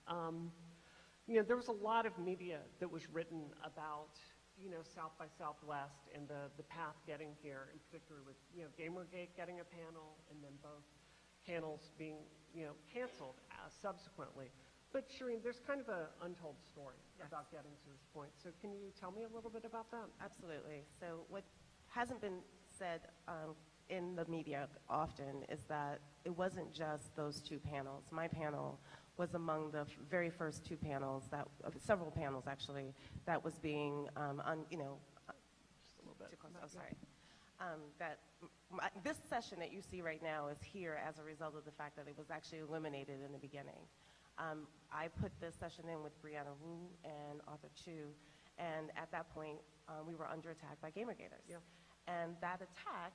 There was a lot of media that was written about, South by Southwest and the path getting here, in particular with, Gamergate getting a panel and then both panels being, canceled subsequently. But Shireen, there's kind of an untold story about getting to this point. So can you tell me a little bit about that? Absolutely. So what hasn't been said in the media often is that it wasn't just those two panels. My panel was among the very first two panels, several panels actually, that was being, just a little bit. Too close. Oh, sorry. This session that you see right now is here as a result of the fact that it was actually eliminated in the beginning. I put this session in with Brianna and Arthur Chu, and at that point, we were under attack by Gamergaters. Yeah. And that attack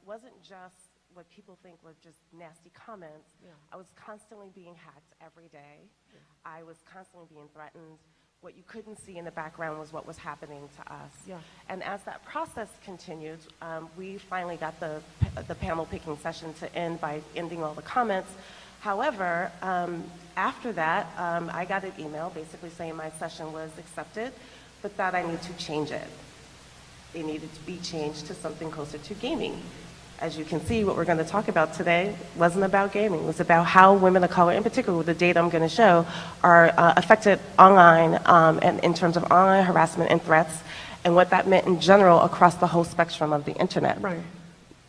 wasn't just what people think were just nasty comments. Yeah. I was constantly being hacked every day. Yeah. I was constantly being threatened. What you couldn't see in the background was what was happening to us. Yeah. And as that process continued, we finally got the panel picking session to end by ending all the comments. However, after that, I got an email basically saying my session was accepted, but that I need to change it. It needed to be changed to something closer to gaming. As you can see, what we're going to talk about today wasn't about gaming. It was about how women of color, in particular with the data I'm going to show, are affected online and in terms of online harassment and threats, and what that meant in general across the whole spectrum of the internet. Right.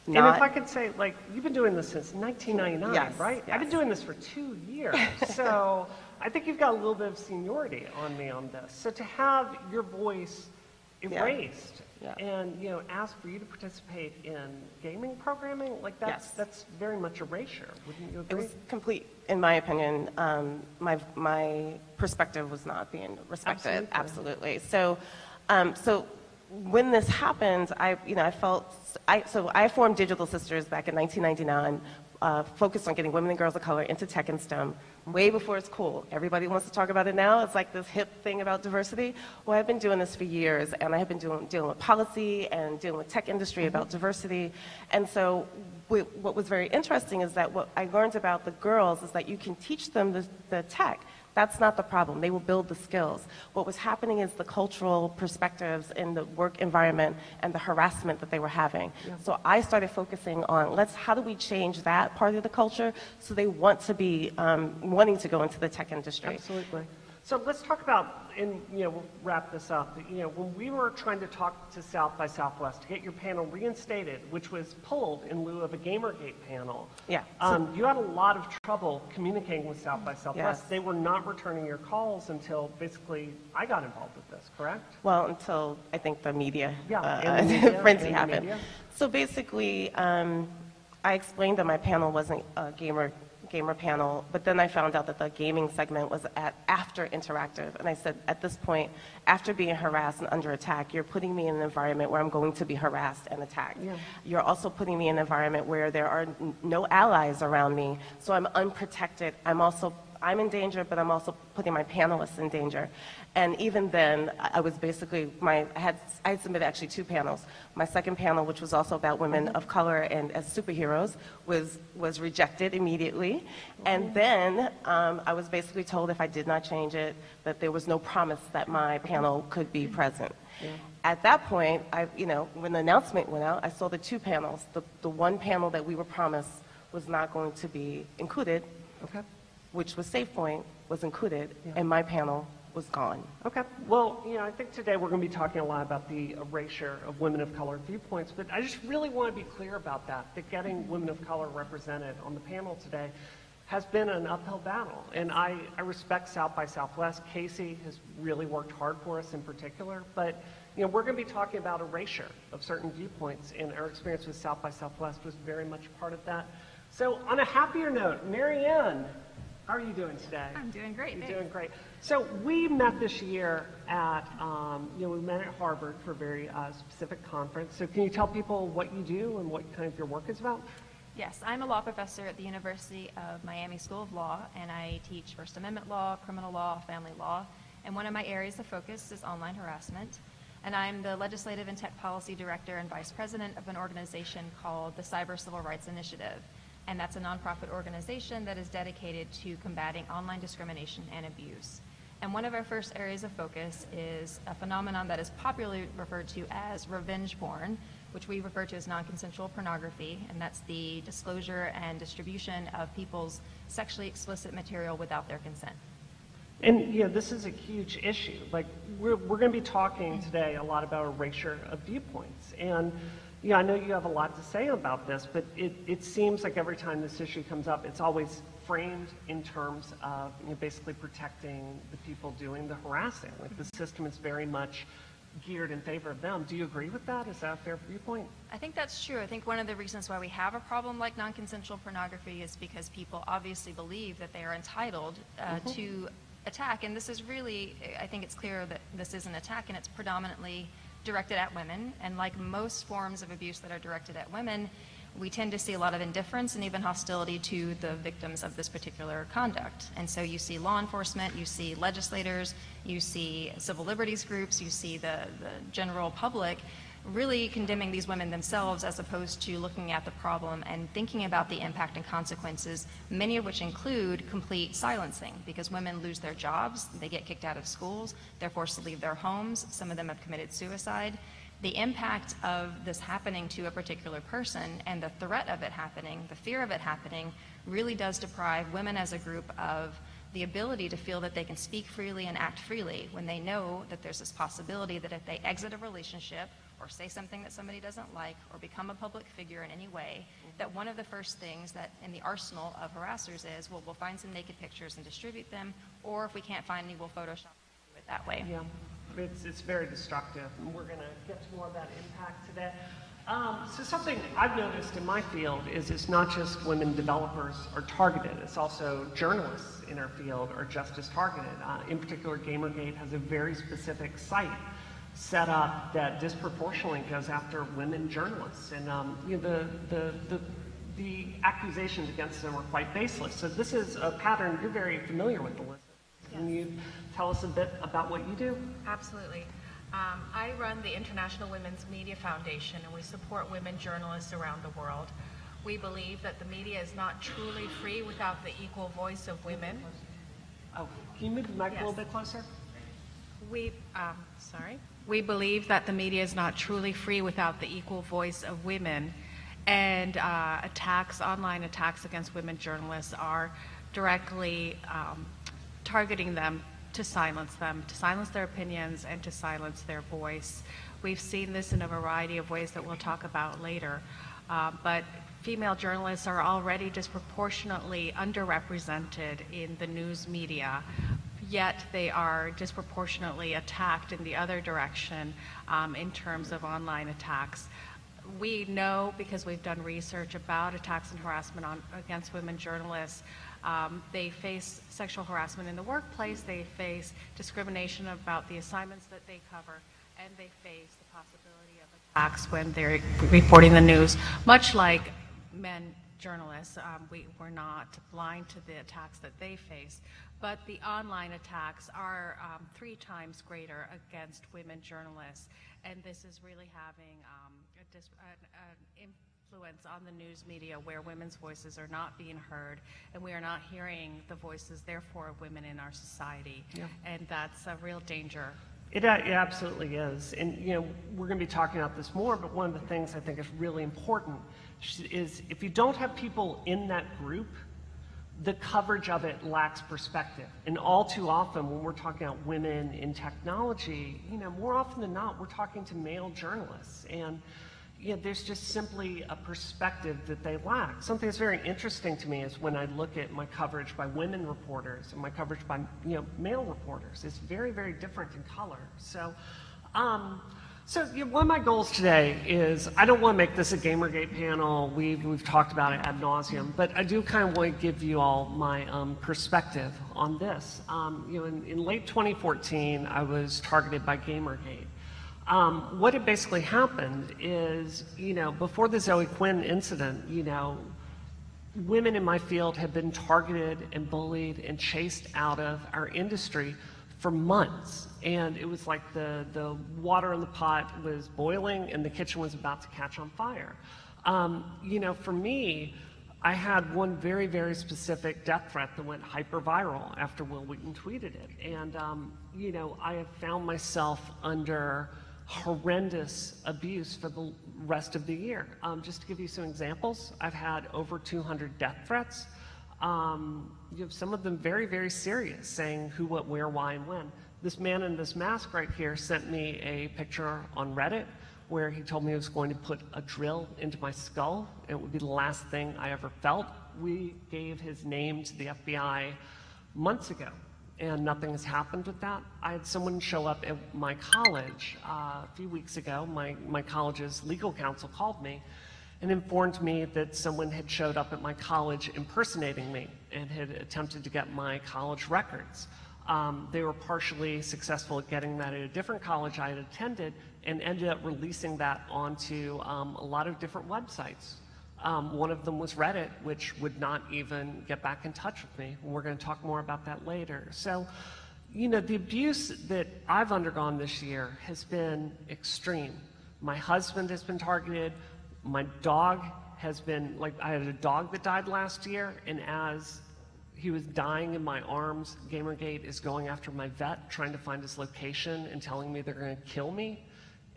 And if I could say, you've been doing this since 1999, yes, right? Yes. I've been doing this for 2 years. So I think you've got a little bit of seniority on me on this. So to have your voice erased and, ask for you to participate in gaming programming, that's very much erasure. Wouldn't you agree? It was complete, in my opinion. My perspective was not being respected. Absolutely. So, when this happened, I formed Digital Sisters back in 1999, focused on getting women and girls of color into tech and STEM, way before it's cool. Everybody wants to talk about it now. It's like this hip thing about diversity. Well, I've been doing this for years, and I have been dealing with policy and dealing with tech industry about diversity. And so what was very interesting is that what I learned about the girls is that you can teach them the tech. That's not the problem. They will build the skills. What was happening is the cultural perspectives in the work environment and the harassment that they were having. Yeah. So I started focusing on how do we change that part of the culture so they want to be wanting to go into the tech industry. Absolutely. So let's talk about, and we'll wrap this up. When we were trying to talk to South by Southwest to get your panel reinstated, which was pulled in lieu of a Gamergate panel, you had a lot of trouble communicating with South by Southwest. Yes. They were not returning your calls until basically I got involved with this, correct? Well, until I think the media frenzy happened. So basically, I explained that my panel wasn't a gamer panel, but then I found out that the gaming segment was after interactive, and I said, at this point, after being harassed and under attack, you're putting me in an environment where I'm going to be harassed and attacked. Yeah. You're also putting me in an environment where there are no allies around me, so I'm unprotected. I'm in danger, but I'm also putting my panelists in danger. And even then, I was basically, I had submitted actually 2 panels. My second panel, which was also about women of color and as superheroes, was rejected immediately. And then I was basically told if I did not change it, that there was no promise that my panel could be present. Yeah. At that point, when the announcement went out, I saw the 2 panels. The one panel that we were promised was not going to be included. Okay. Which was SafePoint, was included, and my panel was gone. Okay. Well, I think today we're going to be talking a lot about the erasure of women of color viewpoints, but I just really want to be clear about that getting women of color represented on the panel today has been an uphill battle. And I respect South by Southwest. Casey has really worked hard for us in particular, but we're going to be talking about erasure of certain viewpoints, and our experience with South by Southwest was very much part of that. So on a happier note, Mary Ann, how are you doing today? I'm doing great. You're doing great. So we met this year at, we met at Harvard for a very specific conference. So can you tell people what you do and what kind of your work is about? Yes, I'm a law professor at the University of Miami School of Law, and I teach First Amendment law, criminal law, family law, and one of my areas of focus is online harassment. And I'm the Legislative and Tech Policy Director and Vice President of an organization called the Cyber Civil Rights Initiative. and that's a nonprofit organization that is dedicated to combating online discrimination and abuse. And one of our first areas of focus is a phenomenon that is popularly referred to as revenge porn, which we refer to as non-consensual pornography, and that's the disclosure and distribution of people's sexually explicit material without their consent. And yeah, this is a huge issue. Like we're going to be talking today a lot about erasure of viewpoints. And yeah, I know you have a lot to say about this, but it seems like every time this issue comes up, it's always framed in terms of basically protecting the people doing the harassing. Like the system is very much geared in favor of them. Do you agree with that? Is that a fair viewpoint? I think that's true. I think one of the reasons why we have a problem like non-consensual pornography is because people obviously believe that they are entitled to attack. And this is really, I think it's clear that this is an attack, and it's predominantly directed at women. And like most forms of abuse that are directed at women, we tend to see a lot of indifference and even hostility to the victims of this particular conduct. And so you see law enforcement, you see legislators, you see civil liberties groups, you see the general public really condemning these women themselves, as opposed to looking at the problem and thinking about the impact and consequences, many of which include complete silencing, because women lose their jobs, they get kicked out of schools, they're forced to leave their homes, some of them have committed suicide. The impact of this happening to a particular person and the threat of it happening, the fear of it happening, really does deprive women as a group of the ability to feel that they can speak freely and act freely when they know that there's this possibility that if they exit a relationship or say something that somebody doesn't like or become a public figure in any way, that one of the first things that in the arsenal of harassers is, well, we'll find some naked pictures and distribute them, or if we can't find any, we'll Photoshop it that way. Yeah. It's very destructive, and we're going to get to more of that impact today. So something I've noticed in my field is it's not just women developers are targeted, it's also journalists in our field are just as targeted. In particular, Gamergate has a very specific site set up that disproportionately goes after women journalists, and the accusations against them are quite baseless. So this is a pattern you're very familiar with, Elisa. Can you tell us a bit about what you do? Absolutely. I run the International Women's Media Foundation, and we support women journalists around the world. We believe that the media is not truly free without the equal voice of women. Oh, can you move the mic a little bit closer? We believe that the media is not truly free without the equal voice of women, and online attacks against women journalists are directly targeting them to silence their opinions, and to silence their voice. We've seen this in a variety of ways that we'll talk about later, but female journalists are already disproportionately underrepresented in the news media, yet they are disproportionately attacked in the other direction in terms of online attacks. We know, because we've done research about attacks and harassment against women journalists, they face sexual harassment in the workplace, they face discrimination about the assignments that they cover, and they face the possibility of attacks when they're reporting the news. Much like men journalists, we're not blind to the attacks that they face, but the online attacks are 3 times greater against women journalists, and this is really having an influence on the news media, where women's voices are not being heard, and we are not hearing the voices, therefore, of women in our society. Yeah. And that's a real danger. It absolutely is. And we're going to be talking about this more, but one of the things I think is really important is if you don't have people in that group, the coverage of it lacks perspective. And all too often when we're talking about women in technology, more often than not, we're talking to male journalists. And there's just simply a perspective that they lack. Something that's very interesting to me is when I look at my coverage by women reporters and my coverage by male reporters, it's very, very different in color. So, one of my goals today is I don't want to make this a Gamergate panel. We've talked about it ad nauseum, but I do kind of want to give you all my perspective on this. In late 2014, I was targeted by Gamergate. What had basically happened is, before the Zoe Quinn incident, women in my field had been targeted and bullied and chased out of our industry for months. And it was like the water in the pot was boiling and the kitchen was about to catch on fire. For me, I had one very, very specific death threat that went hyper-viral after Will Wheaton tweeted it. And, you know, I have found myself under horrendous abuse for the rest of the year. Just to give you some examples, I've had over 200 death threats. You have some of them very, very serious, saying who, what, where, why, and when. This man in this mask right here sent me a picture on Reddit where he told me he was going to put a drill into my skull. It would be the last thing I ever felt. We gave his name to the FBI months ago, and nothing has happened with that. I had someone show up at my college a few weeks ago. My college's legal counsel called me and informed me that someone had showed up at my college impersonating me and had attempted to get my college records. They were partially successful at getting that at a different college I had attended and ended up releasing that onto a lot of different websites. One of them was Reddit, which would not even get back in touch with me. We're going to talk more about that later. So, you know, the abuse that I've undergone this year has been extreme. My husband has been targeted. My dog has been, like, I had a dog that died last year, and as he was dying in my arms, Gamergate is going after my vet, trying to find his location and telling me they're going to kill me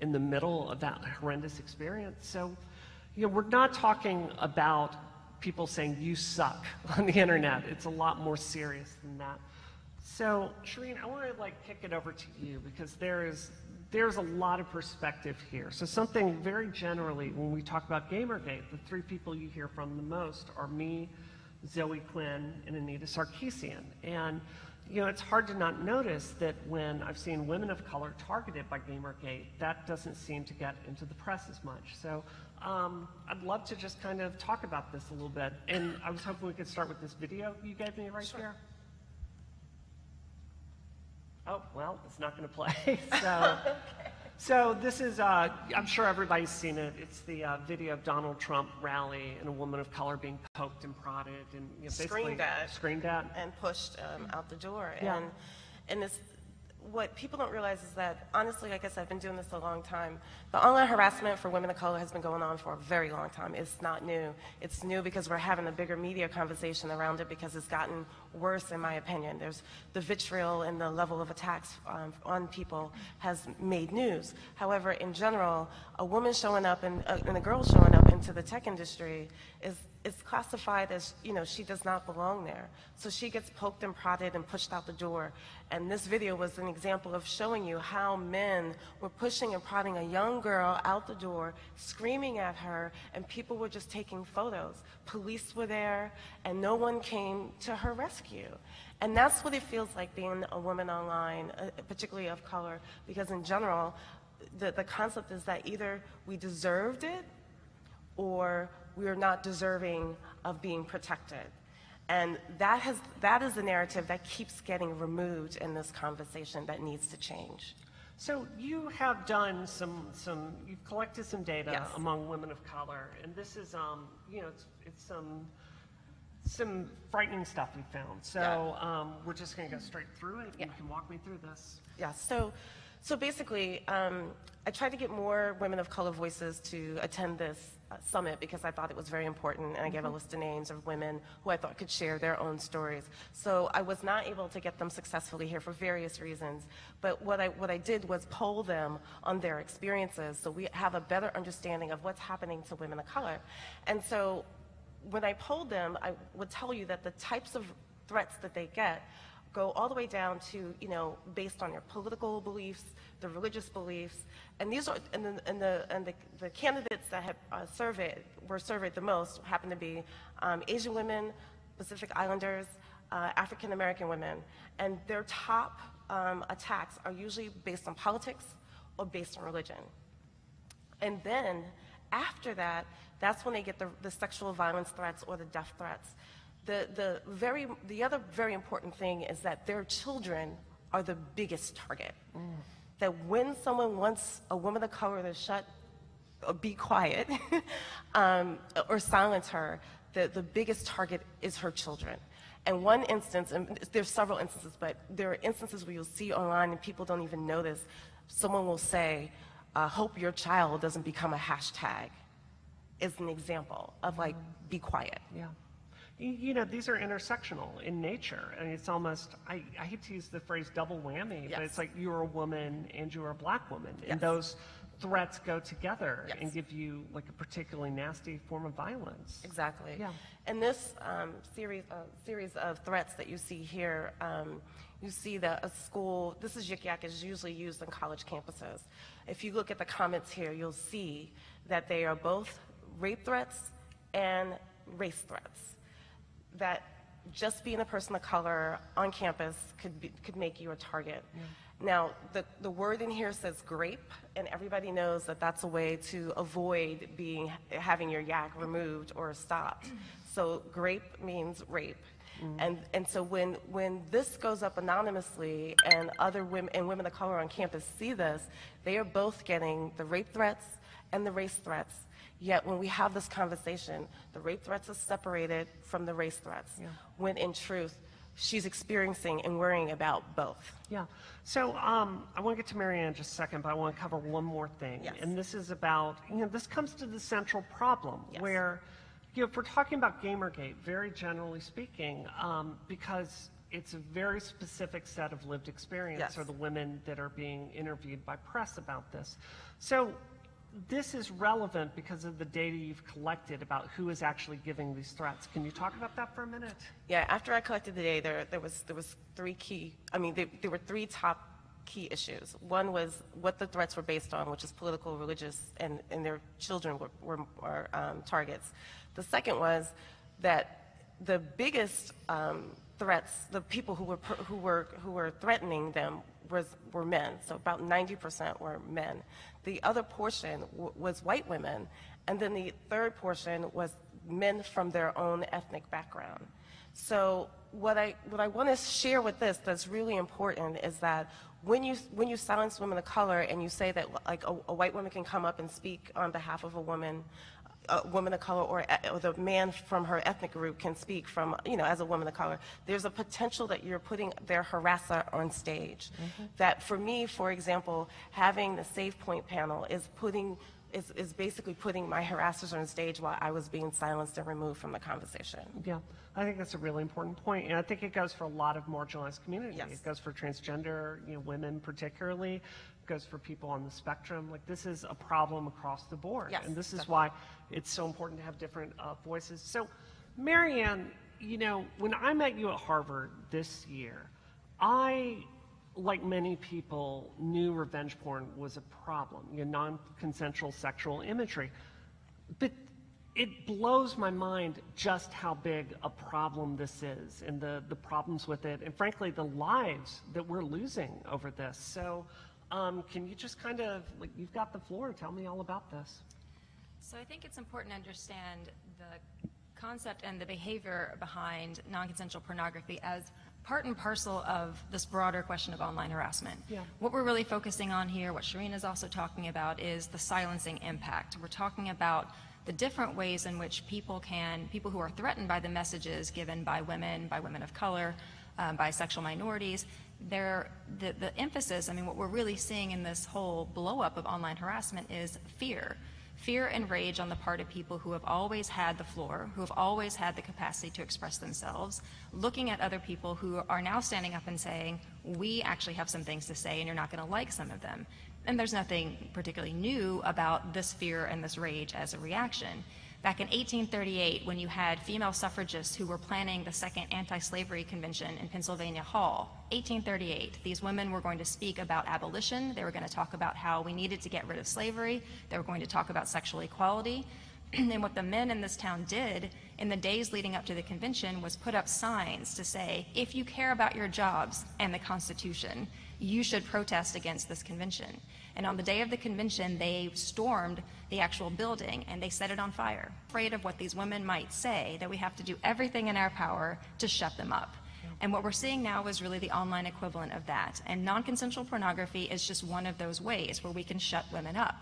in the middle of that horrendous experience. So, you know, we're not talking about people saying you suck on the internet. It's a lot more serious than that. So, Shireen, I want to kick it over to you because there's a lot of perspective here. So something very generally, when we talk about Gamergate, the three people you hear from the most are me, Zoe Quinn, and Anita Sarkeesian. And you know, it's hard to not notice that when I've seen women of color targeted by Gamergate, that doesn't seem to get into the press as much. So I'd love to just kind of talk about this a little bit. And I was hoping we could start with this video you gave me right here. Oh, well, it's not going to play. So, okay. So this is, I'm sure everybody's seen it. It's the video of Donald Trump rally and a woman of color being poked and prodded and screamed at and pushed out the door. Yeah. And it's, what people don't realize is that, honestly, like I said, I've been doing this a long time. The online harassment for women of color has been going on for a very long time. It's not new. It's new because we're having a bigger media conversation around it because it's gotten worse, in my opinion. There's the vitriol and the level of attacks on people has made news. However, in general, a woman showing up and a girl showing up into the tech industry is classified as, you know, she does not belong there. So she gets poked and prodded and pushed out the door. And this video was an example of showing you how men were pushing and prodding a young girl out the door, screaming at her, and people were just taking photos. Police were there, and no one came to her rescue. And that's what it feels like being a woman online, particularly of color, because in general, the concept is that either we deserved it or we are not deserving of being protected. And that is the narrative that keeps getting removed in this conversation that needs to change. So you have done you've collected some data Yes. among women of color, and this is, you know, it's some frightening stuff you found. So Yeah. We're just going to go straight through it. Yeah. You can walk me through this. Yeah, so basically, I tried to get more women of color voices to attend this summit because I thought it was very important, and I gave a list of names of women who I thought could share their own stories. So I was not able to get them successfully here for various reasons, but what I did was poll them on their experiences so we have a better understanding of what's happening to women of color. And so when I polled them, I would tell you that the types of threats that they get go all the way down to, you know, based on your political beliefs, the religious beliefs, and these are, and the candidates that have were surveyed the most happen to be Asian women, Pacific Islanders, African American women, and their top attacks are usually based on politics or based on religion. And then after that, that's when they get the sexual violence threats or the death threats. The other very important thing is that their children are the biggest target. That when someone wants a woman of color to shut or be quiet or silence her, the biggest target is her children. And one instance, and there's several instances, but there are instances where you'll see online and people don't even know this, someone will say, hope your child doesn't become a hashtag. is an example of like, be quiet. Yeah. You know, these are intersectional in nature. And it's almost, I hate to use the phrase double whammy, but it's like you're a woman and you're a black woman. And those threats go together and give you like a particularly nasty form of violence. Exactly. Yeah. And this series of threats that you see here, you see that a school, this is Yik Yak, is usually used on college campuses. If you look at the comments here, you'll see that they are both rape threats and race threats. That just being a person of color on campus could make you a target. Now, the word in here says grape, and everybody knows that that's a way to avoid having your yak removed or stopped. So grape means rape. And so when this goes up anonymously and other women and women of color on campus see this, they are both getting the rape threats and the race threats. Yet when we have this conversation, the rape threats are separated from the race threats, when in truth, she's experiencing and worrying about both. Yeah. So I want to get to Marianne in just a second, but I want to cover one more thing. Yes. And this is about, you know, this comes to the central problem where, you know, if we're talking about Gamergate, very generally speaking, because it's a very specific set of lived experience, or the women that are being interviewed by press about this. So this is relevant because of the data you've collected about who is actually giving these threats. Can you talk about that for a minute? Yeah, after I collected the data, there was three key, there were three top key issues. One was what the threats were based on, which is political, religious, and their children were targets. The second was that the biggest threats, the people who were threatening them were men. So about 90% were men. The other portion was white women, and then the third portion was men from their own ethnic background. So what I want to share with this that's really important is that when you silence women of color and you say that like a white woman can come up and speak on behalf of a woman of color, or the man from her ethnic group can speak from, as a woman of color, there's a potential that you're putting their harasser on stage. That for me, for example, having the Save Point panel is basically putting my harassers on stage while I was being silenced and removed from the conversation. Yeah, I think that's a really important point, and I think it goes for a lot of marginalized communities. Yes. It goes for transgender, women particularly. It goes for people on the spectrum. Like, this is a problem across the board, Yes, and this is definitely. why it's so important to have different voices. So, Marianne, when I met you at Harvard this year, like many people, knew revenge porn was a problem, non-consensual sexual imagery. But it blows my mind just how big a problem this is, and the problems with it, and frankly, the lives that we're losing over this. So can you just kind of, you've got the floor, tell me all about this. So I think it's important to understand the concept and the behavior behind non-consensual pornography as part and parcel of this broader question of online harassment. Yeah. What we're really focusing on here, what Shireen is also talking about, is the silencing impact. We're talking about the different ways in which people who are threatened by the messages given by women of color, by sexual minorities, the emphasis, what we're really seeing in this whole blow up of online harassment is fear. Fear and rage on the part of people who have always had the floor, who have always had the capacity to express themselves, looking at other people who are now standing up and saying, we actually have some things to say and you're not going to like some of them. And there's nothing particularly new about this fear and this rage as a reaction. Back in 1838, when you had female suffragists who were planning the second anti-slavery convention in Pennsylvania Hall, 1838, these women were going to speak about abolition. They were going to talk about how we needed to get rid of slavery. They were going to talk about sexual equality. And what the men in this town did in the days leading up to the convention was put up signs to say, if you care about your jobs and the Constitution, you should protest against this convention. And on the day of the convention, they stormed the actual building and they set it on fire. Afraid of what these women might say, that we have to do everything in our power to shut them up. And what we're seeing now is really the online equivalent of that. And non-consensual pornography is just one of those ways where we can shut women up.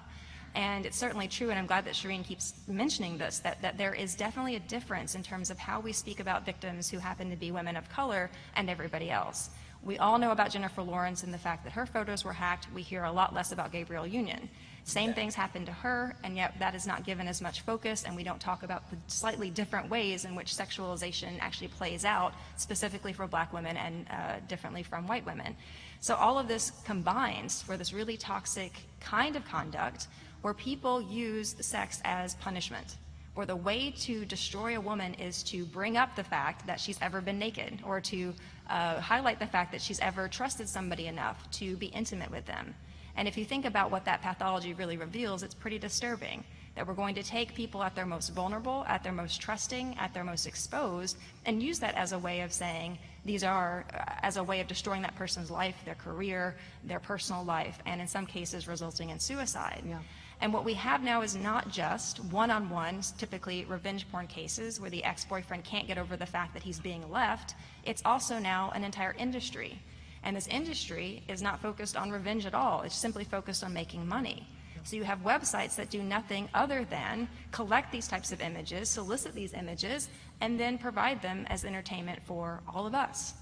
And it's certainly true, and I'm glad that Shireen keeps mentioning this, that there is definitely a difference in terms of how we speak about victims who happen to be women of color and everybody else. We all know about Jennifer Lawrence and the fact that her photos were hacked. We hear a lot less about Gabrielle Union. Same things happened to her, and yet that is not given as much focus, and we don't talk about the slightly different ways in which sexualization actually plays out, specifically for Black women and differently from white women. So all of this combines for this really toxic kind of conduct where people use sex as punishment, or the way to destroy a woman is to bring up the fact that she's ever been naked, or to highlight the fact that she's ever trusted somebody enough to be intimate with them. And if you think about what that pathology really reveals, it's pretty disturbing, that we're going to take people at their most vulnerable, at their most trusting, at their most exposed, and use that as a way of saying, as a way of destroying that person's life, their career, their personal life, and in some cases resulting in suicide. Yeah. And what we have now is not just one-on-ones, typically revenge porn cases where the ex-boyfriend can't get over the fact that he's being left. It's also now an entire industry. And this industry is not focused on revenge at all. It's simply focused on making money. So you have websites that do nothing other than collect these types of images, solicit these images, and then provide them as entertainment for all of us.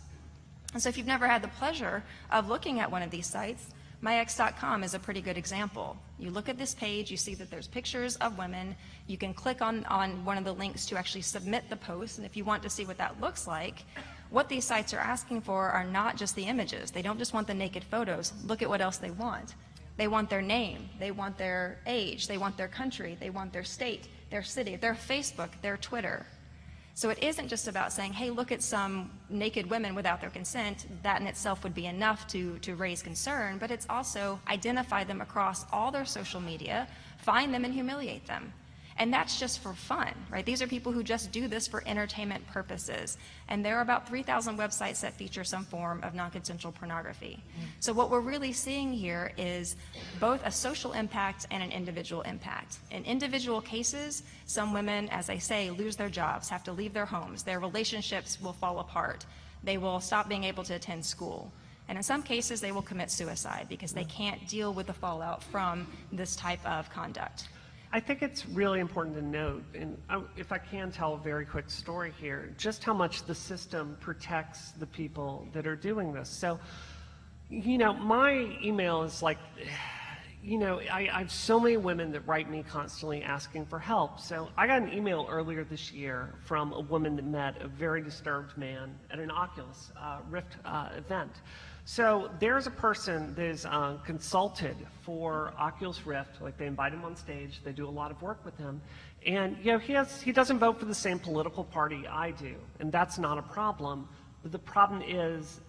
And so if you've never had the pleasure of looking at one of these sites, myx.com is a pretty good example. You look at this page, you see that there's pictures of women. You can click on one of the links to actually submit the post, and if you want to see what that looks like, what these sites are asking for are not just the images. They don't just want the naked photos. Look at what else they want. They want their name, they want their age, they want their country, they want their state, their city, their Facebook, their Twitter. So it isn't just about saying, hey, look at some naked women without their consent. That in itself would be enough to raise concern, but it's also identify them across all their social media, find them and humiliate them. And that's just for fun, right? These are people who just do this for entertainment purposes. And there are about 3,000 websites that feature some form of non-consensual pornography. So what we're really seeing here is both a social impact and an individual impact. In individual cases, some women, as I say, lose their jobs, have to leave their homes. Their relationships will fall apart. They will stop being able to attend school. And in some cases, they will commit suicide because they can't deal with the fallout from this type of conduct. I think it's really important to note, and if I can tell a very quick story here, just how much the system protects the people that are doing this. So, you know, my email is like, you know, I have so many women that write me constantly asking for help. So I got an email earlier this year from a woman that met a very disturbed man at an Oculus Rift event. So there's a person that is consulted for Oculus Rift, like they invite him on stage, they do a lot of work with him, and you know, he doesn't vote for the same political party I do, and that's not a problem. But the problem is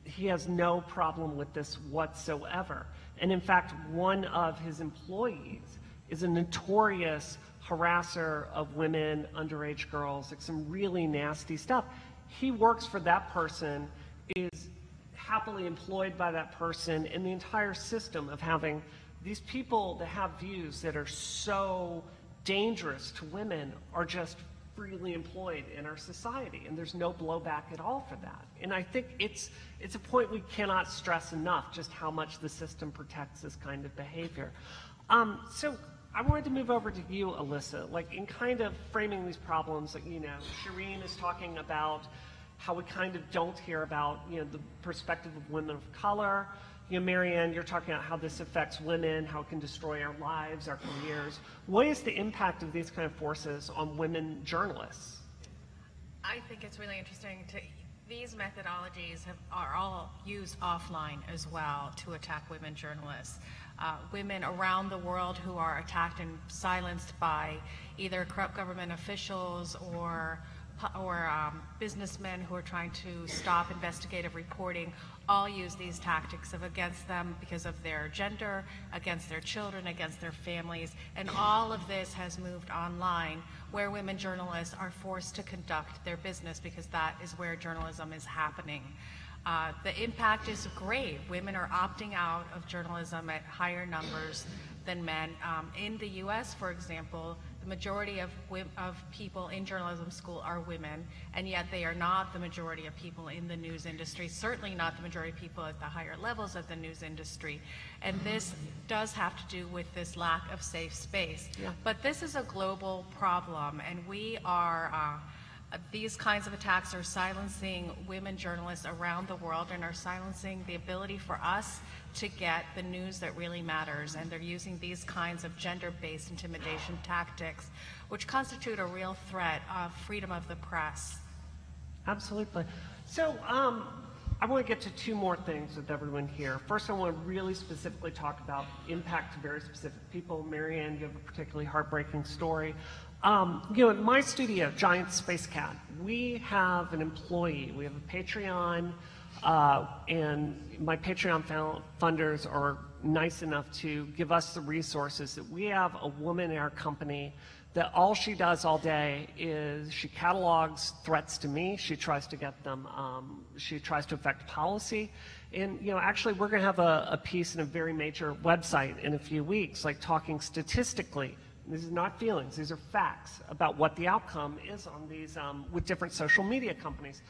he has no problem with this whatsoever. And in fact, one of his employees is a notorious harasser of women, underage girls, like some really nasty stuff. He works for that person, is happily employed by that person, and the entire system of having these people that have views that are so dangerous to women are just freely employed in our society, and there's no blowback at all for that. And I think it's a point we cannot stress enough, just how much the system protects this kind of behavior. So I wanted to move over to you, Elisa, like in kind of framing these problems, like, you know, Shireen is talking about how we kind of don't hear about, you know, the perspective of women of color. You know, Marianne, you're talking about how this affects women, how it can destroy our lives, our careers. What is the impact of these kind of forces on women journalists? I think it's really interesting these methodologies are all used offline as well to attack women journalists. Women around the world who are attacked and silenced by either corrupt government officials or businessmen who are trying to stop investigative reporting, all use these tactics against them because of their gender, against their children, against their families, and all of this has moved online, where women journalists are forced to conduct their business because that is where journalism is happening. The impact is grave. Women are opting out of journalism at higher numbers than men. In the US, for example, the majority of people in journalism school are women, and yet they are not the majority of people in the news industry, certainly not the majority of people at the higher levels of the news industry. And this does have to do with this lack of safe space. Yeah. But this is a global problem, and we are These kinds of attacks are silencing women journalists around the world and are silencing the ability for us to get the news that really matters. And they're using these kinds of gender-based intimidation tactics, which constitute a real threat of freedom of the press. Absolutely. So I want to get to two more things with everyone here. First, I want to really specifically talk about impact to very specific people. Marianne, you have a particularly heartbreaking story. In my studio, Giant Spacekat, we have an employee. We have a Patreon, and my Patreon funders are nice enough to give us the resources that we have a woman in our company that all she does all day is she catalogs threats to me. She tries to get them, she tries to affect policy. And, actually we're gonna have a piece in a very major website in a few weeks, like talking statistically. These are not feelings, these are facts about what the outcome is on these, with different social media companies.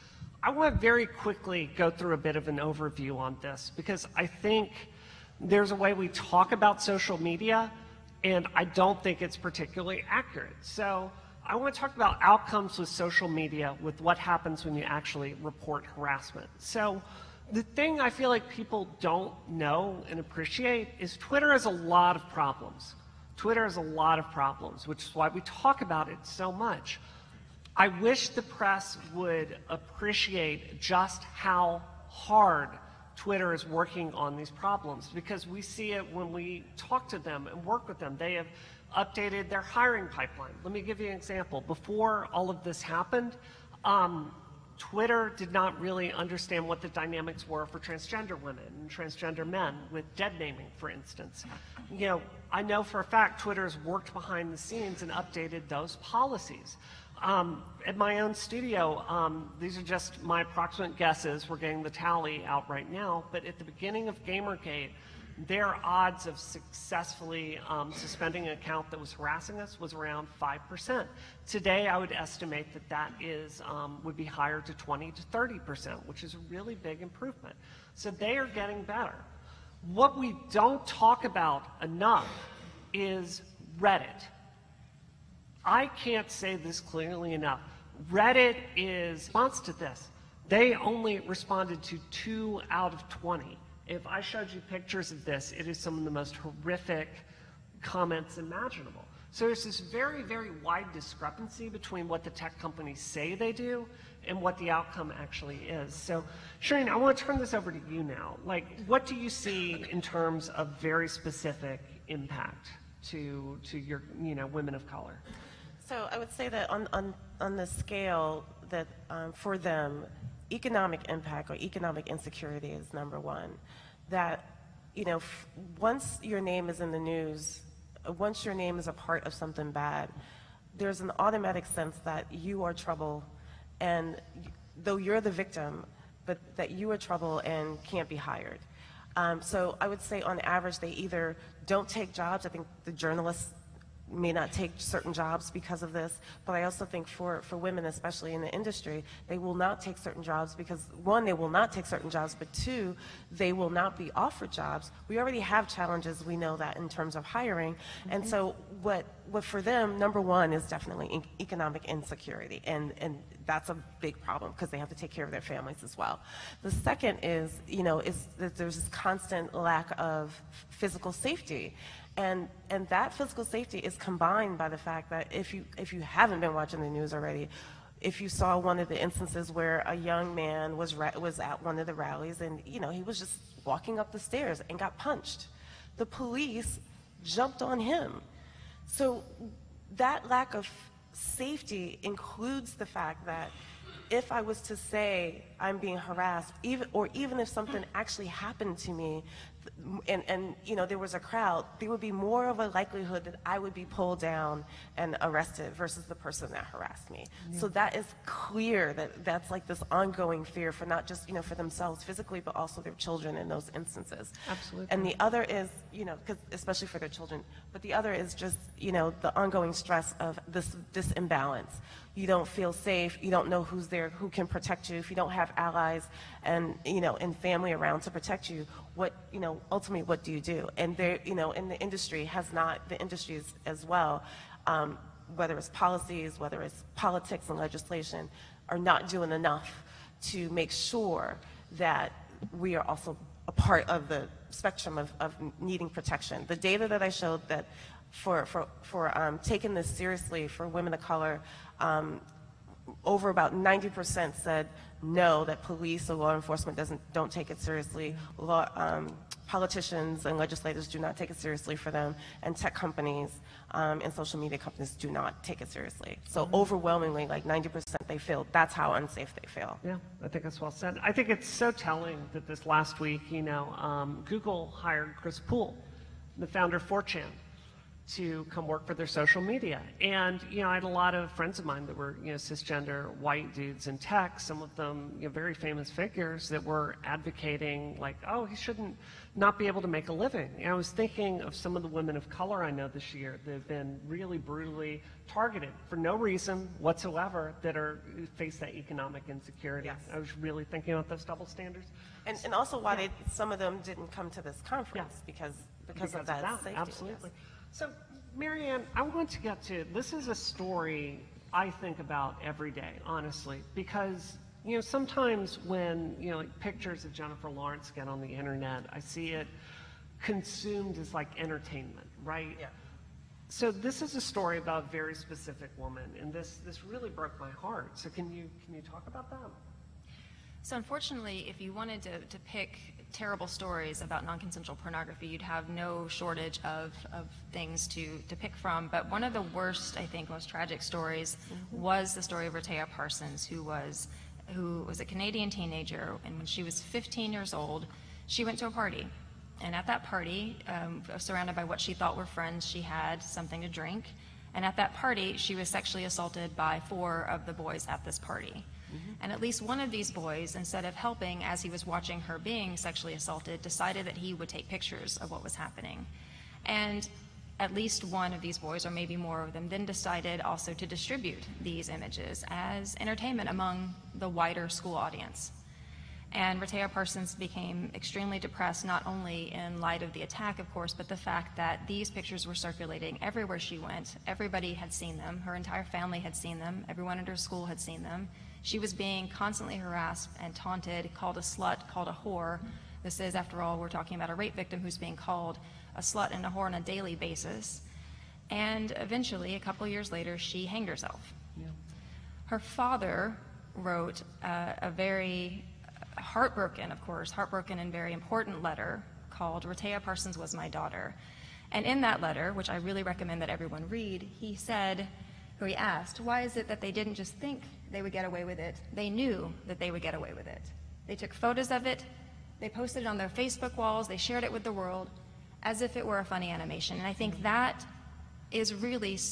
I want to very quickly go through a bit of an overview on this because I think there's a way we talk about social media and I don't think it's particularly accurate. So I want to talk about outcomes with social media, with what happens when you actually report harassment. So the thing I feel like people don't know and appreciate is Twitter has a lot of problems. Twitter has a lot of problems, which is why we talk about it so much. I wish the press would appreciate just how hard Twitter is working on these problems, because we see it when we talk to them and work with them. They have updated their hiring pipeline. Let me give you an example. Before all of this happened, Twitter did not really understand what the dynamics were for transgender women and transgender men with dead naming, for instance. I know for a fact Twitter has worked behind the scenes and updated those policies. At my own studio, these are just my approximate guesses. We're getting the tally out right now, but at the beginning of Gamergate, their odds of successfully suspending an account that was harassing us was around 5%. Today, I would estimate that would be higher to 20 to 30%, which is a really big improvement. So they are getting better. What we don't talk about enough is Reddit. I can't say this clearly enough. Reddit is response to this. They only responded to 2 out of 20. If I showed you pictures of this, it is some of the most horrific comments imaginable. So there's this very, very wide discrepancy between what the tech companies say they do and what the outcome actually is. So Shireen, I want to turn this over to you now. What do you see in terms of very specific impact to your women of color? So I would say that on the scale that for them, economic impact or economic insecurity is number one. That, once your name is in the news, once your name is a part of something bad, there's an automatic sense that you are trouble, and though you're the victim, but that you are trouble and can't be hired. So I would say on average, they either don't take jobs. I think the journalists may not take certain jobs because of this, but I also think for women, especially in the industry, they will not take certain jobs because, one, they will not take certain jobs, but two, they will not be offered jobs. We already have challenges, we know that, in terms of hiring, and so what for them, number one, is definitely economic insecurity, and that's a big problem because they have to take care of their families as well. The second is that there's this constant lack of physical safety. And that physical safety is combined by the fact that if you haven't been watching the news already, if you saw one of the instances where a young man was at one of the rallies and he was just walking up the stairs and got punched, the police jumped on him. So that lack of safety includes the fact that if I was to say I'm being harassed, even if something actually happened to me, and there was a crowd, there would be more of a likelihood that I would be pulled down and arrested versus the person that harassed me. Yeah. So that is clear that's like this ongoing fear for not just for themselves physically, but also their children in those instances. Absolutely. And the other is especially for their children, but the other is just the ongoing stress of this imbalance. You don't feel safe. You don't know who's there, who can protect you. If you don't have allies and and family around to protect you, ultimately what do you do? And there, and the industry as well, whether it's policies, whether it's politics and legislation, are not doing enough to make sure that we are also a part of the spectrum of needing protection. The data that I showed that for taking this seriously for women of color, over about 90% said no, that police or law enforcement don't take it seriously. Politicians and legislators do not take it seriously for them, and tech companies and social media companies do not take it seriously. So overwhelmingly, like 90%, they feel that's how unsafe they feel. Yeah, I think that's well said. I think it's so telling that this last week, Google hired Chris Poole, the founder of 4chan, to come work for their social media. And, I had a lot of friends of mine that were, cisgender white dudes in tech, some of them, very famous figures that were advocating like, oh, he shouldn't not be able to make a living. And I was thinking of some of the women of color I know this year that have been really brutally targeted for no reason whatsoever that face that economic insecurity. Yes. I was really thinking about those double standards. And also why some of them didn't come to this conference because of that safety. Absolutely. Yes. So, Marianne, I want to get to, this is a story I think about every day, honestly, because, sometimes when, like pictures of Jennifer Lawrence get on the internet, I see it consumed as like entertainment, right? Yeah. So this is a story about a very specific woman, and this really broke my heart. So can you talk about that? So unfortunately, if you wanted to pick terrible stories about non-consensual pornography, you'd have no shortage of things to pick from. But one of the worst, I think, most tragic stories was the story of Rehtaeh Parsons, who was a Canadian teenager, and when she was 15 years old, she went to a party. And at that party, surrounded by what she thought were friends, she had something to drink. And at that party, she was sexually assaulted by 4 of the boys at this party. And at least one of these boys, instead of helping as he was watching her being sexually assaulted, decided that he would take pictures of what was happening. And at least one of these boys, or maybe more of them, then decided also to distribute these images as entertainment among the wider school audience. And Rehtaeh Parsons became extremely depressed, not only in light of the attack, of course, but the fact that these pictures were circulating everywhere she went. Everybody had seen them. Her entire family had seen them. Everyone at her school had seen them. She was being constantly harassed and taunted, called a slut, called a whore. This is, after all, we're talking about a rape victim who's being called a slut and a whore on a daily basis. And eventually, a couple years later, she hanged herself. Yeah. Her father wrote a very heartbroken and very important letter called Rehtaeh Parsons Was My Daughter. And in that letter, which I really recommend that everyone read, he asked, why is it that they didn't just think they would get away with it? They knew that they would get away with it. They took photos of it, they posted it on their Facebook walls, they shared it with the world as if it were a funny animation. And I think that is really it's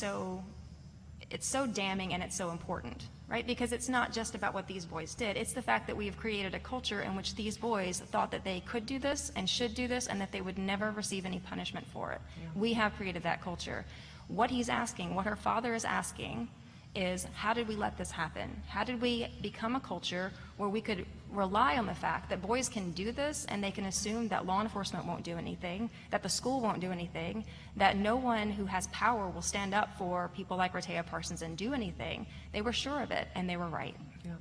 so damning and it's so important, right? Because it's not just about what these boys did. It's the fact that we have created a culture in which these boys thought that they could do this and should do this and that they would never receive any punishment for it. Yeah. We have created that culture. What he's asking, what her father is asking, is how did we let this happen? How did we become a culture where we could rely on the fact that boys can do this and they can assume that law enforcement won't do anything, that the school won't do anything, that no one who has power will stand up for people like Rehtaeh Parsons and do anything? They were sure of it, and they were right. Yeah.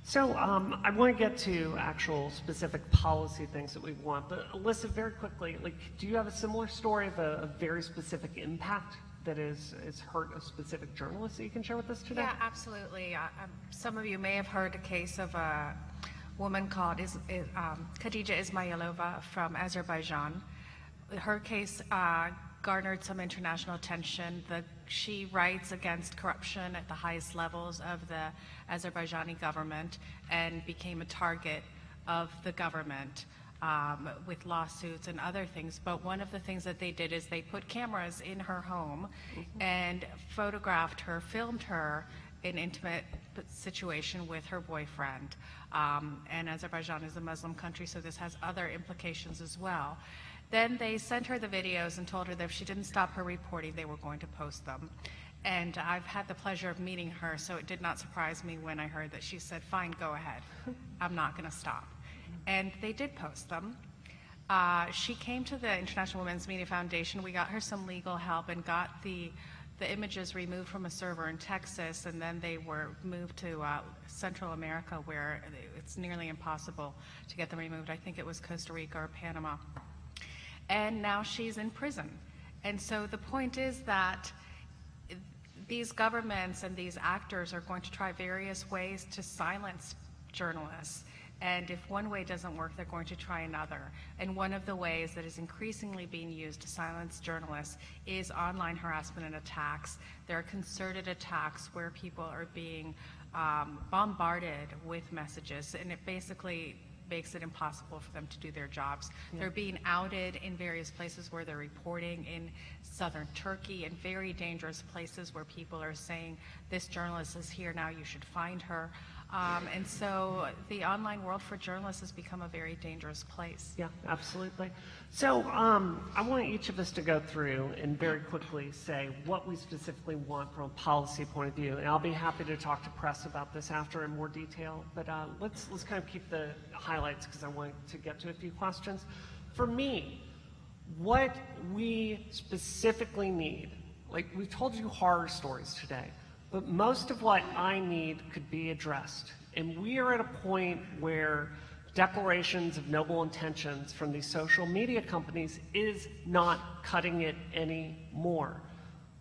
So I want to get to actual specific policy things that we want, but Elisa, very quickly, do you have a similar story of a very specific impact that is hurt a specific journalist that you can share with us today? Yeah, absolutely. Some of you may have heard a case of a woman called Khadija Ismailova from Azerbaijan. Her case garnered some international attention. She writes against corruption at the highest levels of the Azerbaijani government and became a target of the government with lawsuits and other things. But one of the things that they did is they put cameras in her home and photographed her, filmed her in intimate situation with her boyfriend. And Azerbaijan is a Muslim country, so this has other implications as well. Then they sent her the videos and told her that if she didn't stop her reporting, they were going to post them. And I've had the pleasure of meeting her, so it did not surprise me when I heard that she said, fine, go ahead. I'm not going to stop. And they did post them. She came to the International Women's Media Foundation. We got her some legal help and got the the images removed from a server in Texas, and then they were moved to Central America, where it's nearly impossible to get them removed. I think it was Costa Rica or Panama. And now she's in prison. And so the point is that these governments and these actors are going to try various ways to silence journalists. And if one way doesn't work, they're going to try another. And one of the ways that is increasingly being used to silence journalists is online harassment and attacks. There are concerted attacks where people are being bombarded with messages, and it basically makes it impossible for them to do their jobs. Yeah. They're being outed in various places where they're reporting in southern Turkey, and very dangerous places where people are saying, this journalist is here now, you should find her. And so the online world for journalists has become a very dangerous place. Yeah, absolutely. So I want each of us to go through and very quickly say what we specifically want from a policy point of view. And I'll be happy to talk to press about this after in more detail. But let's kind of keep the highlights, because I want to get to a few questions. For me, what we specifically need, like we've told you horror stories today, but most of what I need could be addressed. And we are at a point where declarations of noble intentions from these social media companies is not cutting it anymore.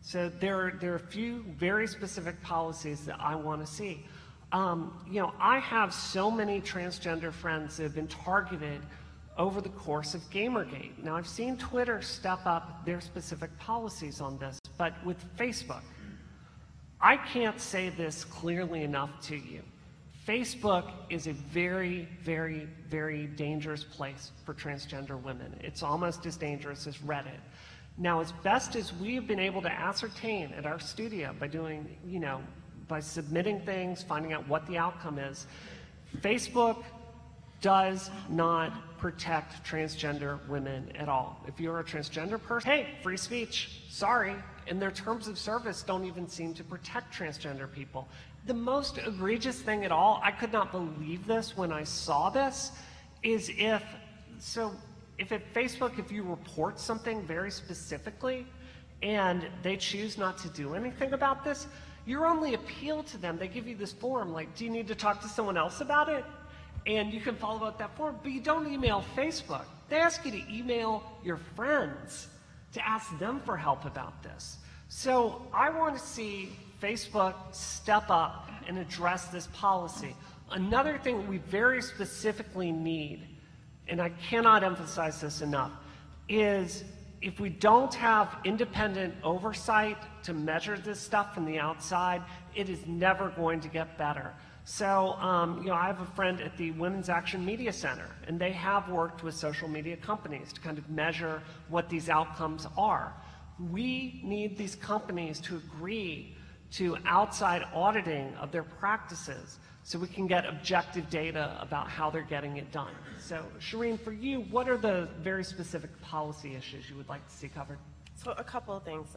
So there are a few very specific policies that I want to see. You know, I have so many transgender friends that have been targeted over the course of Gamergate. Now, I've seen Twitter step up their specific policies on this, but with Facebook, I can't say this clearly enough to you. Facebook is a very, very, very dangerous place for transgender women. It's almost as dangerous as Reddit. Now, as best as we've been able to ascertain at our studio by doing, you know, by submitting things, finding out what the outcome is, Facebook does not protect transgender women at all. If you're a transgender person, hey, free speech, sorry. And their terms of service don't even seem to protect transgender people. The most egregious thing at all, I could not believe this when I saw this, is if at Facebook, if you report something very specifically and they choose not to do anything about this, your only appeal to them, they give you this form like, do you need to talk to someone else about it? And you can follow out that form, but you don't email Facebook. They ask you to email your friends to ask them for help about this. So I want to see Facebook step up and address this policy. Another thing we very specifically need, and I cannot emphasize this enough, is if we don't have independent oversight to measure this stuff from the outside, it is never going to get better. So, you know, I have a friend at the Women's Action Media Center, and they have worked with social media companies to kind of measure what these outcomes are. We need these companies to agree to outside auditing of their practices so we can get objective data about how they're getting it done. So, Shireen, for you, what are the very specific policy issues you would like to see covered? So a couple of things.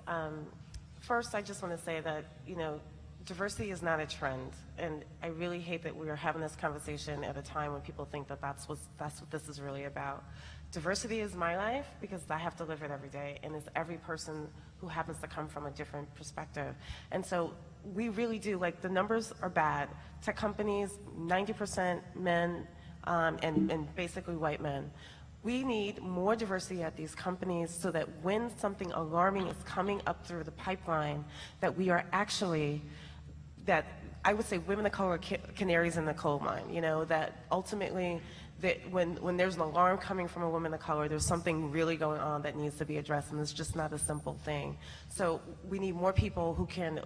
First, I just want to say that, you know, diversity is not a trend, and I really hate that we are having this conversation at a time when people think that that's what this is really about. Diversity is my life because I have to live it every day, and it's every person who happens to come from a different perspective. And so we really do, like, the numbers are bad. Tech companies, 90% men and basically white men. We need more diversity at these companies so that when something alarming is coming up through the pipeline, that we are actually, that I would say women of color are canaries in the coal mine, you know, that ultimately that when there's an alarm coming from a woman of color, there's something really going on that needs to be addressed, and it's just not a simple thing. So we need more people who can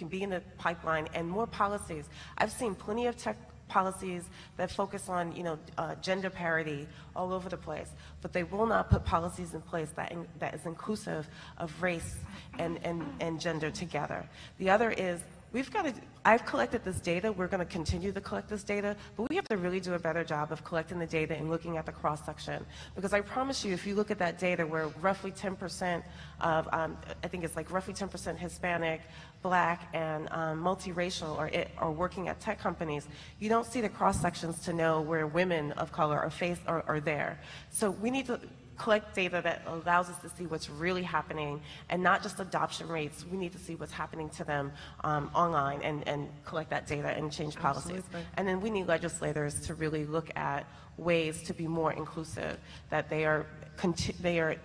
be in the pipeline, and more policies. I've seen plenty of tech policies that focus on, you know, gender parity all over the place, but they will not put policies in place that is inclusive of race and gender together. The other is, I've collected this data, we're going to continue to collect this data, but we have to really do a better job of collecting the data and looking at the cross-section. Because I promise you, if you look at that data where roughly 10% of, I think it's like roughly 10% Hispanic, Black, and multiracial are working at tech companies, you don't see the cross-sections to know where women of color are there. So we need to, collect data that allows us to see what's really happening, and not just adoption rates. We need to see what's happening to them online and collect that data and change policies. Absolutely. And then we need legislators to really look at ways to be more inclusive, that they are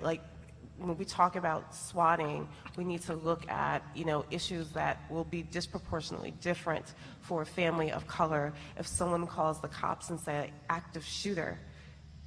like, when we talk about swatting, we need to look at, issues that will be disproportionately different for a family of color if someone calls the cops and say active shooter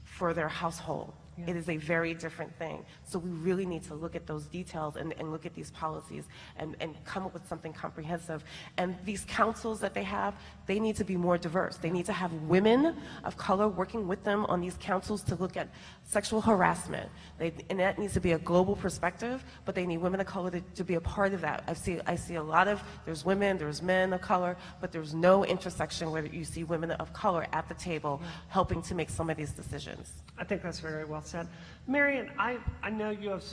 for their household. Yeah. It is a very different thing. So we really need to look at those details and look at these policies and come up with something comprehensive. And these councils that they have, they need to be more diverse. They need to have women of color working with them on these councils to look at sexual harassment. And that needs to be a global perspective, but they need women of color to be a part of that. I see a lot of, there's women, there's men of color, but there's no intersection where you see women of color at the table helping to make some of these decisions. I think that's very well said. Marion, I know you have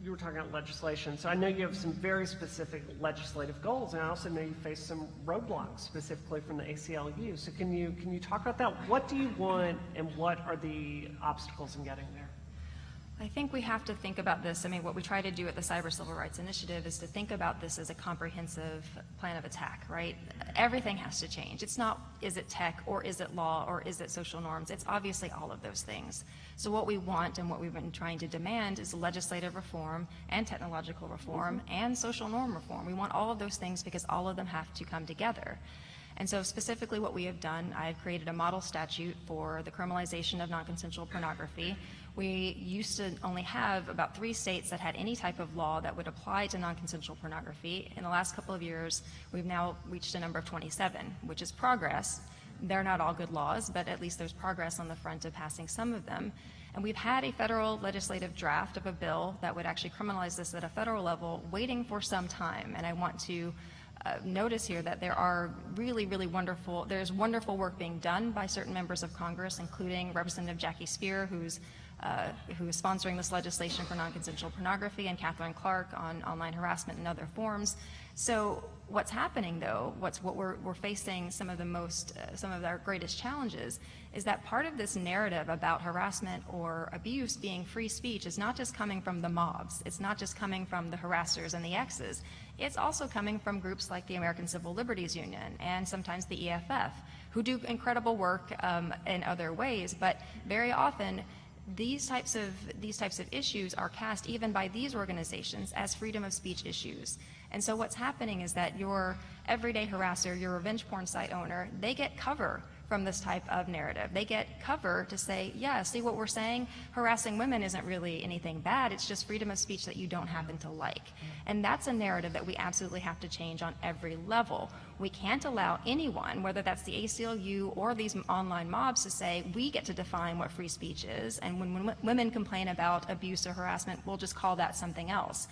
you were talking about legislation, so I know you have some very specific legislative goals, and I also know you face some roadblocks specifically from the ACLU. So can you talk about that? What do you want, and what are the obstacles in getting there? I think we have to think about this. I mean, what we try to do at the Cyber Civil Rights Initiative is to think about this as a comprehensive plan of attack, right? Everything has to change. It's not, is it tech, or is it law, or is it social norms? It's obviously all of those things. So what we want and what we've been trying to demand is legislative reform and technological reform and social norm reform. We want all of those things because all of them have to come together. And so specifically what we have done, I've created a model statute for the criminalization of non-consensual pornography. We used to only have about 3 states that had any type of law that would apply to non-consensual pornography. In the last couple of years, we've now reached a number of 27, which is progress. They're not all good laws, but at least there's progress on the front of passing some of them. And we've had a federal legislative draft of a bill that would actually criminalize this at a federal level waiting for some time. And I want to notice here that there are there's wonderful work being done by certain members of Congress, including Representative Jackie Spear, who is sponsoring this legislation for non-consensual pornography, and Catherine Clark on online harassment and other forms. So what's happening, though, what we're facing some of our greatest challenges is that part of this narrative about harassment or abuse being free speech is not just coming from the mobs. It's not just coming from the harassers and the X's. It's also coming from groups like the American Civil Liberties Union and sometimes the EFF, who do incredible work in other ways, but very often these types of issues are cast even by these organizations as freedom of speech issues. And so what's happening is that your everyday harasser, your revenge porn site owner, they get cover from this type of narrative. They get cover to say, yeah, see what we're saying? Harassing women isn't really anything bad. It's just freedom of speech that you don't happen to like. And that's a narrative that we absolutely have to change on every level. We can't allow anyone, whether that's the ACLU or these online mobs, to say, we get to define what free speech is, and when women complain about abuse or harassment, we'll just call that something else.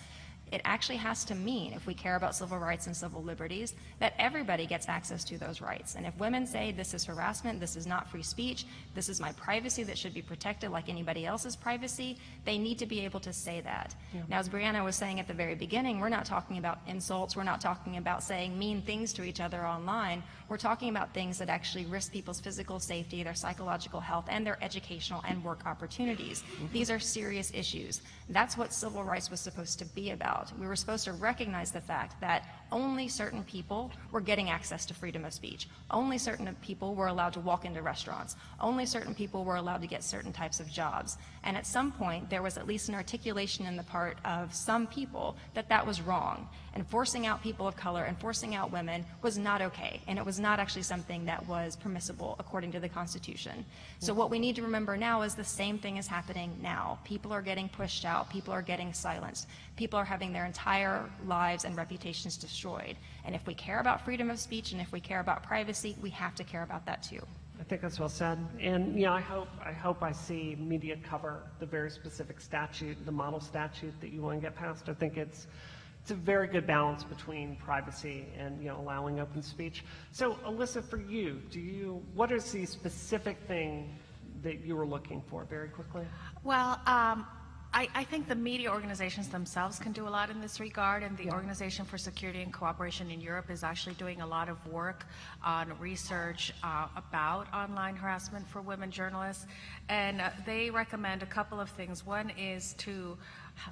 It actually has to mean, if we care about civil rights and civil liberties, that everybody gets access to those rights. And if women say this is harassment, this is not free speech, this is my privacy that should be protected like anybody else's privacy, they need to be able to say that. Yeah. Now, as Brianna was saying at the very beginning, we're not talking about insults, we're not talking about saying mean things to each other online. We're talking about things that actually risk people's physical safety, their psychological health, and their educational and work opportunities. These are serious issues. That's what civil rights was supposed to be about. We were supposed to recognize the fact that only certain people were getting access to freedom of speech. Only certain people were allowed to walk into restaurants. Only certain people were allowed to get certain types of jobs. And at some point, there was at least an articulation in the part of some people that that was wrong. And forcing out people of color and forcing out women was not okay. And it was not actually something that was permissible according to the Constitution. So what we need to remember now is the same thing is happening now. People are getting pushed out. People are getting silenced. People are having their entire lives and reputations destroyed. And if we care about freedom of speech and if we care about privacy, we have to care about that too. I think that's well said. And I hope I see media cover the very specific statute, the model statute that you want to get passed. I think it's a very good balance between privacy and allowing open speech. So Elisa, for you, what is the specific thing that you were looking for, very quickly? Well, I think the media organizations themselves can do a lot in this regard, and the Organization for Security and Cooperation in Europe is actually doing a lot of work on research about online harassment for women journalists, and they recommend a couple of things. One is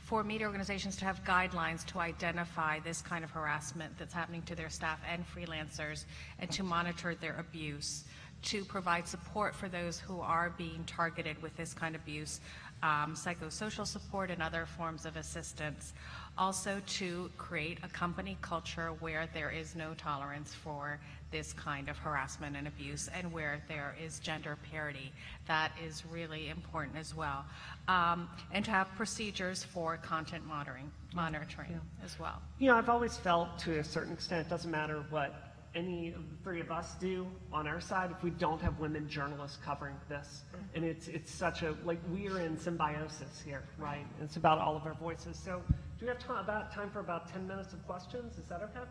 for media organizations to have guidelines to identify this kind of harassment that's happening to their staff and freelancers, and to monitor their abuse, to provide support for those who are being targeted with this kind of abuse, psychosocial support and other forms of assistance. Also to create a company culture where there is no tolerance for this kind of harassment and abuse, and where there is gender parity. That is really important as well. And to have procedures for content monitoring as well. You know, I've always felt to a certain extent, it doesn't matter what any of the three of us do on our side if we don't have women journalists covering this. And it's such a, like, we are in symbiosis here, right? It's about all of our voices. So do we have time for about 10 minutes of questions? Is that okay?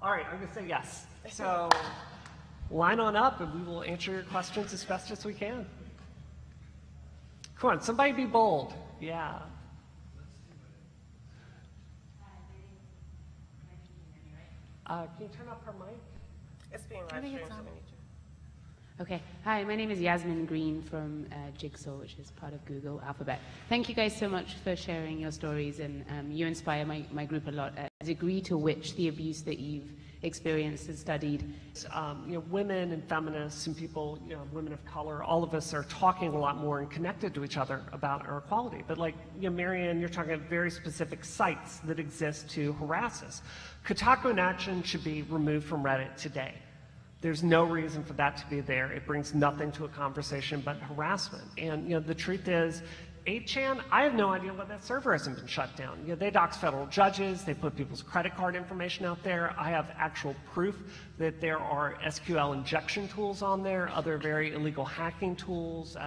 All right, I'm gonna say yes. So line on up and we will answer your questions as best as we can. Come on, somebody be bold. Yeah. Can you turn up her mic? It's being live streamed, so we need you. Okay. Hi, my name is Yasmin Green from Jigsaw, which is part of Google Alphabet. Thank you guys so much for sharing your stories, and you inspire my group a lot. The degree to which the abuse that you've experienced and studied. You know, women and feminists and people, you know, women of color, all of us are talking a lot more and connected to each other about our equality. But like, you know, Marianne, you're talking about very specific sites that exist to harass us. Kotaku in Action should be removed from Reddit today. There's no reason for that to be there. It brings nothing to a conversation but harassment. And, you know, the truth is, 8chan, I have no idea why that server hasn't been shut down. You know, they dox federal judges, they put people's credit card information out there. I have actual proof that there are SQL injection tools on there, other very illegal hacking tools,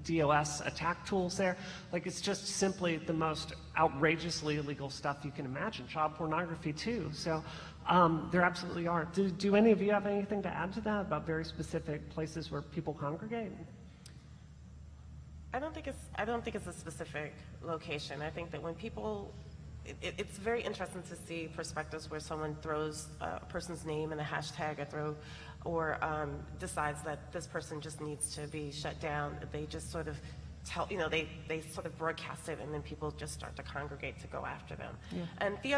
DOS attack tools there. Like, it's just simply the most outrageously illegal stuff you can imagine. Child pornography too. So there absolutely are. Do any of you have anything to add to that about very specific places where people congregate? I don't think it's a specific location. I think that when people, it's very interesting to see perspectives where someone throws a person's name in a hashtag or decides that this person just needs to be shut down. They just sort of tell, you know, they sort of broadcast it, and then people just start to congregate to go after them. Yeah. And the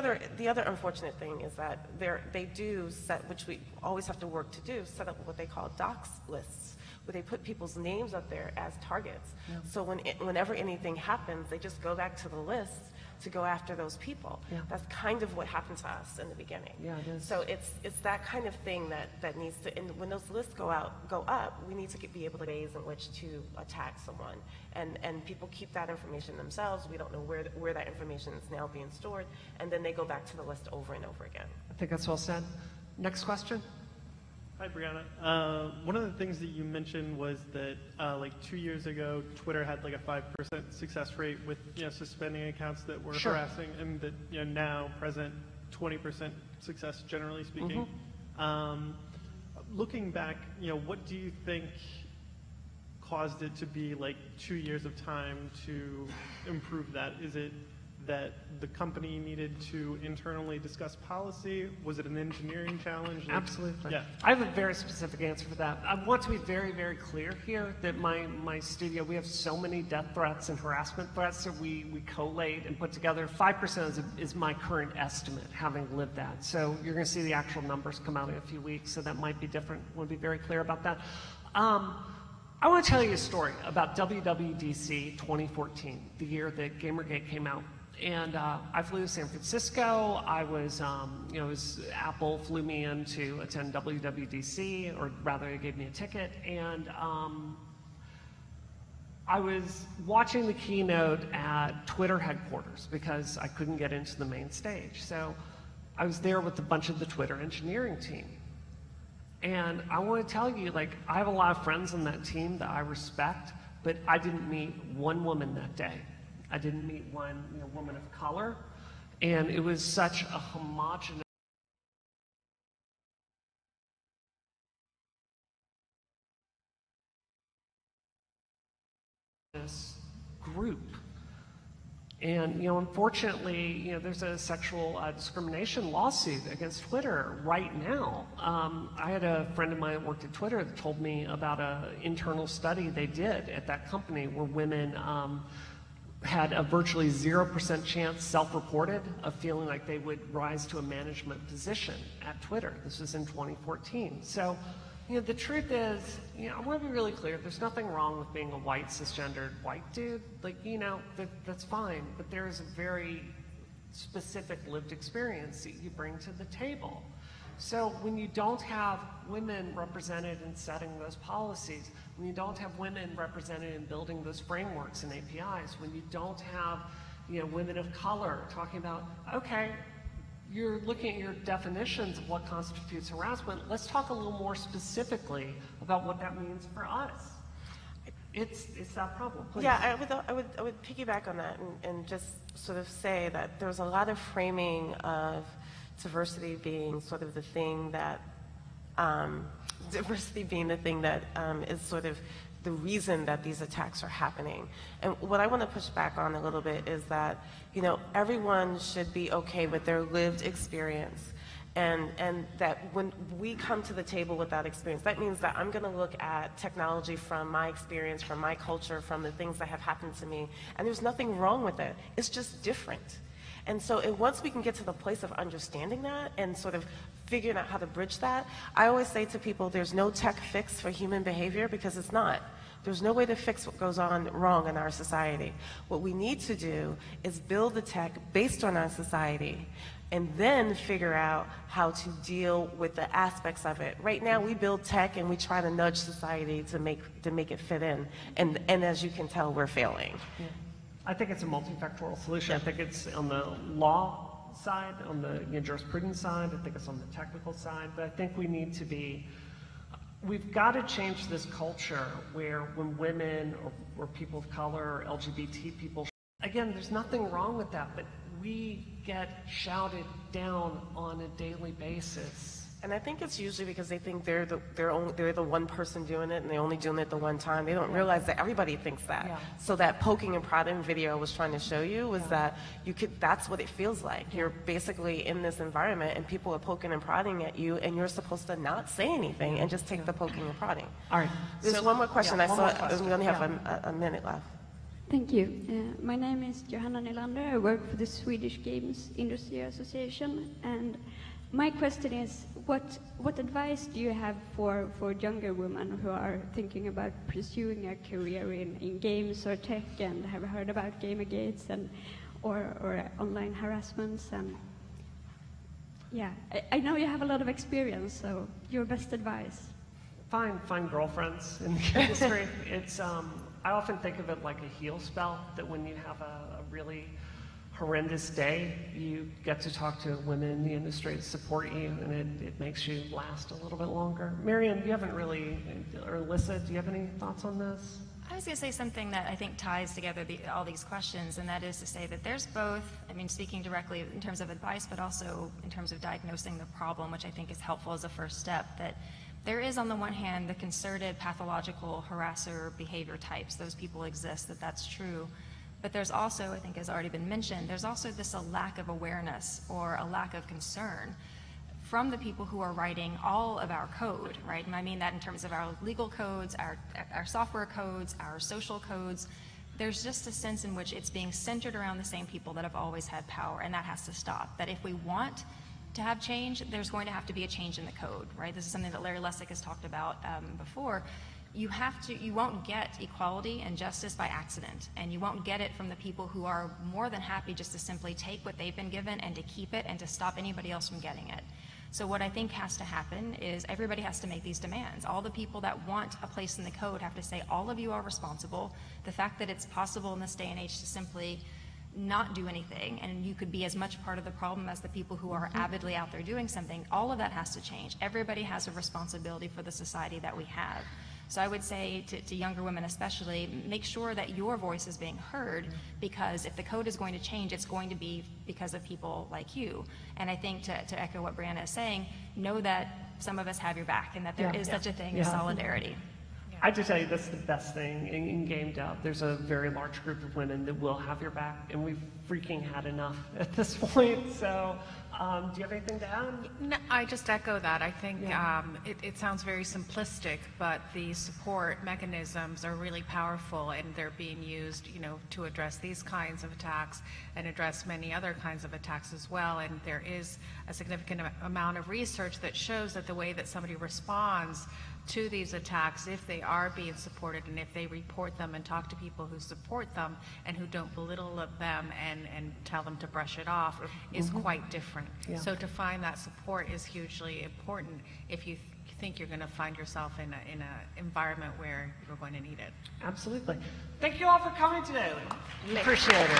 other unfortunate thing is that they do set, which we always have to work to do, set up what they call dox lists, where they put people's names up there as targets. Yeah. So whenever anything happens, they just go back to the list to go after those people. Yeah. That's kind of what happened to us in the beginning. Yeah, it is. So it's that kind of thing that needs to, and when those lists go up, we need to be able to ways in which to attack someone. And people keep that information themselves. We don't know where that information is now being stored, and then they go back to the list over and over again. I think that's well said. Next question. Hi, Brianna. One of the things that you mentioned was that like 2 years ago, Twitter had like a 5% success rate with, you know, suspending accounts that were harassing, and that, you know, now present 20% success, generally speaking. Looking back, you know, what do you think caused it to be like 2 years of time to improve that? Is it that the company needed to internally discuss policy? Was it an engineering challenge? Like, absolutely. Yeah. I have a very specific answer for that. I want to be very, very clear here that my studio, we have so many death threats and harassment threats that we collate and put together. 5% is my current estimate, having lived that. So you're going to see the actual numbers come out in a few weeks, so that might be different. I want to be very clear about that. I want to tell you a story about WWDC 2014, the year that Gamergate came out. And I flew to San Francisco. I was, you know, Apple flew me in to attend WWDC, or rather, they gave me a ticket. And I was watching the keynote at Twitter headquarters because I couldn't get into the main stage. So I was there with a bunch of the Twitter engineering team. And I want to tell you, like, I have a lot of friends on that team that I respect, but I didn't meet one woman that day. I didn't meet one, you know, woman of color, and it was such a homogenous group. And, unfortunately, there's a sexual discrimination lawsuit against Twitter right now. I had a friend of mine that worked at Twitter that told me about an internal study they did at that company where women had a virtually 0% chance, self-reported, of feeling like they would rise to a management position at Twitter. This was in 2014. So, the truth is, I want to be really clear. There's nothing wrong with being a white, cisgendered white dude. Like, that's fine. But there is a very specific lived experience that you bring to the table. So when you don't have women represented in setting those policies, when you don't have women represented in building those frameworks and APIs, when you don't have, women of color talking about, okay, you're looking at your definitions of what constitutes harassment. Let's talk a little more specifically about what that means for us. It's that problem. Please. Yeah, I would piggyback on that and just sort of say that there's a lot of framing of diversity being sort of the thing that is sort of the reason that these attacks are happening. And what I want to push back on a little bit is that, everyone should be okay with their lived experience. And that when we come to the table with that experience, that means that I'm going to look at technology from my experience, from my culture, from the things that have happened to me, and there's nothing wrong with it. It's just different. And so once we can get to the place of understanding that and sort of figuring out how to bridge that, I always say to people, there's no tech fix for human behavior, because it's not. There's no way to fix what goes on wrong in our society. What we need to do is build the tech based on our society and then figure out how to deal with the aspects of it. Right now, we build tech and we try to nudge society to make it fit in. And as you can tell, we're failing. Yeah. I think it's a multifactorial solution. I think it's on the law side, on the jurisprudence side. I think it's on the technical side. But I think we've got to change this culture where when women or people of color or LGBT people, again, there's nothing wrong with that, but we get shouted down on a daily basis. And I think it's usually because they think they're the one person doing it and they're only doing it the one time. They don't realize that everybody thinks that. Yeah. So that poking and prodding video I was trying to show you was that that's what it feels like. You're basically in this environment and people are poking and prodding at you and you're supposed to not say anything and just take the poking and prodding. All right. There's one more question. I saw we only have a minute left. Thank you. My name is Johanna Nylander. I work for the Swedish Games Industry Association, and my question is, what advice do you have for younger women who are thinking about pursuing a career in games or tech and have heard about Gamergates and or online harassments? And yeah, I know you have a lot of experience, so your best advice. Find girlfriends in the industry. It's I often think of it like a heal spell, that when you have a really horrendous day, you get to talk to women in the industry to support you, and it makes you last a little bit longer. Marianne, you haven't really, or Elisa, do you have any thoughts on this? I was going to say something that I think ties together all these questions, and that is to say that there's both, speaking directly in terms of advice, but also in terms of diagnosing the problem, which I think is helpful as a first step, that there is, on the one hand, the concerted pathological harasser behavior types. Those people exist, that's true. But there's also, I think has already been mentioned, there's also a lack of awareness or a lack of concern from the people who are writing all of our code, right? And I mean that in terms of our legal codes, our software codes, our social codes. There's just a sense in which it's being centered around the same people that have always had power, and that has to stop. That if we want to have change, there's going to have to be a change in the code, right? This is something that Larry Lessig has talked about before. You won't get equality and justice by accident, and you won't get it from the people who are more than happy just to simply take what they've been given and to keep it and to stop anybody else from getting it. So what I think has to happen is everybody has to make these demands. All the people that want a place in the code have to say, all of you are responsible. The fact that it's possible in this day and age to simply not do anything, and you could be as much part of the problem as the people who are avidly out there doing something, all of that has to change. Everybody has a responsibility for the society that we have. So I would say to younger women especially, make sure that your voice is being heard, because if the code is going to change, it's going to be because of people like you. And I think to echo what Brianna is saying, know that some of us have your back and that there is such a thing as solidarity. I have to tell you, that's the best thing in game dev. There's a very large group of women that will have your back, and we've freaking had enough at this point. So, do you have anything to add? No, I just echo that. I think it sounds very simplistic, but the support mechanisms are really powerful, and they're being used, to address these kinds of attacks and address many other kinds of attacks as well. And there is a significant amount of research that shows that the way that somebody responds to these attacks, if they are being supported and if they report them and talk to people who support them and who don't belittle them and tell them to brush it off, is quite different. Yeah. So to find that support is hugely important if you think you're going to find yourself in an environment where you're going to need it. Absolutely. Thank you all for coming today. We appreciate it.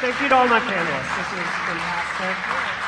Thank you to all my panelists. This was fantastic.